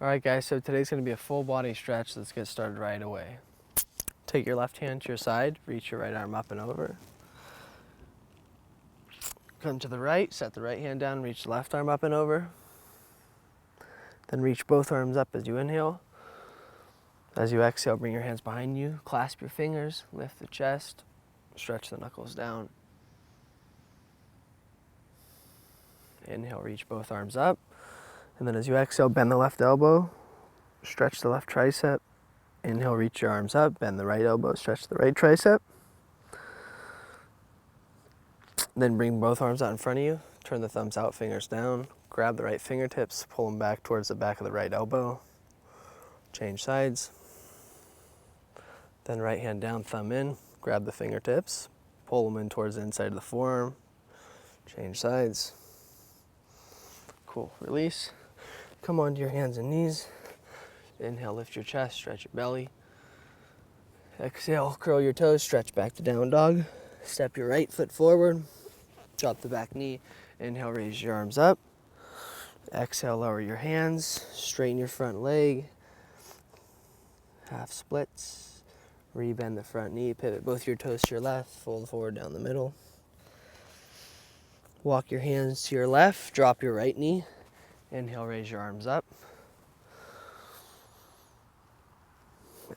All right, guys, so today's gonna be a full body stretch. Let's get started right away. Take your left hand to your side, reach your right arm up and over. Come to the right, set the right hand down, reach the left arm up and over. Then reach both arms up as you inhale. As you exhale, bring your hands behind you, clasp your fingers, lift the chest, stretch the knuckles down. Inhale, reach both arms up. And then as you exhale, bend the left elbow, stretch the left tricep. Inhale, reach your arms up, bend the right elbow, stretch the right tricep. Then bring both arms out in front of you, turn the thumbs out, fingers down, grab the right fingertips, pull them back towards the back of the right elbow. Change sides. Then right hand down, thumb in, grab the fingertips, pull them in towards the inside of the forearm. Change sides. Cool, release. Come onto your hands and knees. Inhale, lift your chest, stretch your belly. Exhale, curl your toes, stretch back to down dog. Step your right foot forward, drop the back knee. Inhale, raise your arms up. Exhale, lower your hands, straighten your front leg. Half splits. Rebend the front knee, pivot both your toes to your left, fold forward down the middle. Walk your hands to your left, drop your right knee. Inhale, raise your arms up.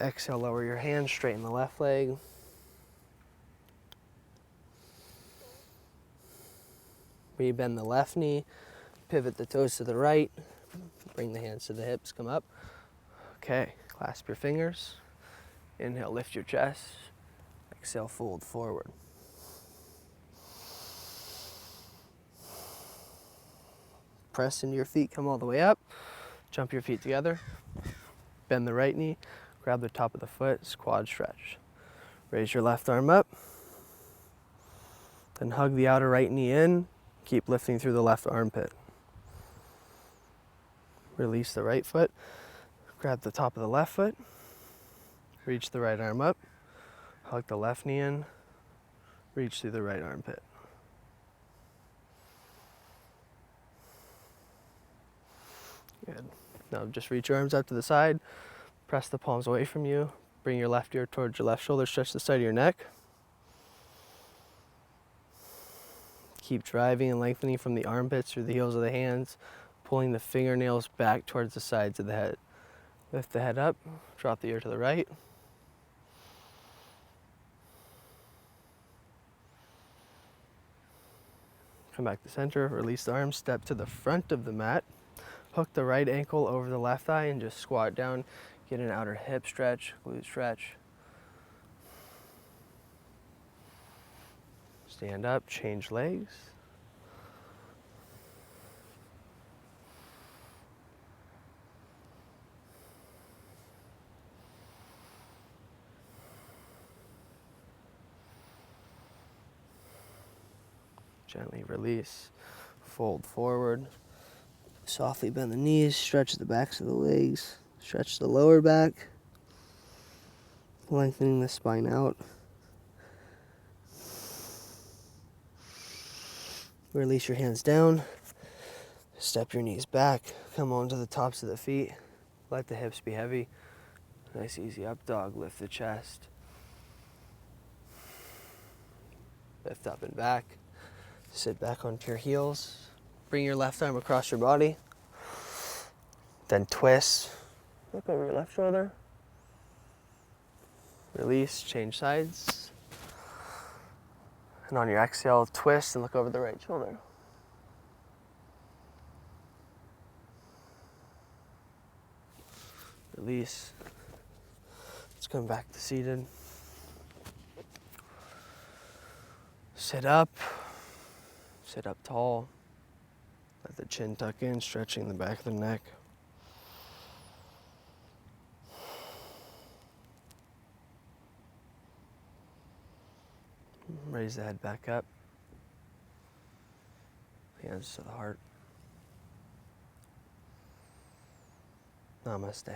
Exhale, lower your hands, straighten the left leg. Rebend the left knee, pivot the toes to the right, bring the hands to the hips, come up. Okay, clasp your fingers. Inhale, lift your chest. Exhale, fold forward. Press into your feet, come all the way up. Jump your feet together. Bend the right knee, grab the top of the foot, quad stretch. Raise your left arm up. Then hug the outer right knee in. Keep lifting through the left armpit. Release the right foot. Grab the top of the left foot. Reach the right arm up. Hug the left knee in. Reach through the right armpit. Good. Now just reach your arms out to the side. Press the palms away from you. Bring your left ear towards your left shoulder. Stretch the side of your neck. Keep driving and lengthening from the armpits through the heels of the hands, pulling the fingernails back towards the sides of the head. Lift the head up, drop the ear to the right. Come back to center, release the arms, step to the front of the mat. Hook the right ankle over the left thigh and just squat down. Get an outer hip stretch, glute stretch. Stand up, change legs. Gently release, fold forward. Softly bend the knees, stretch the backs of the legs, stretch the lower back, lengthening the spine out. Release your hands down, step your knees back, come onto the tops of the feet, let the hips be heavy. Nice easy up dog, lift the chest. Lift up and back, sit back onto your heels. Bring your left arm across your body, then twist. Look over your left shoulder. Release, change sides. And on your exhale, twist and look over the right shoulder. Release. Let's come back to seated. Sit up tall. Let the chin tuck in, stretching the back of the neck. Raise the head back up. Hands to the heart. Namaste.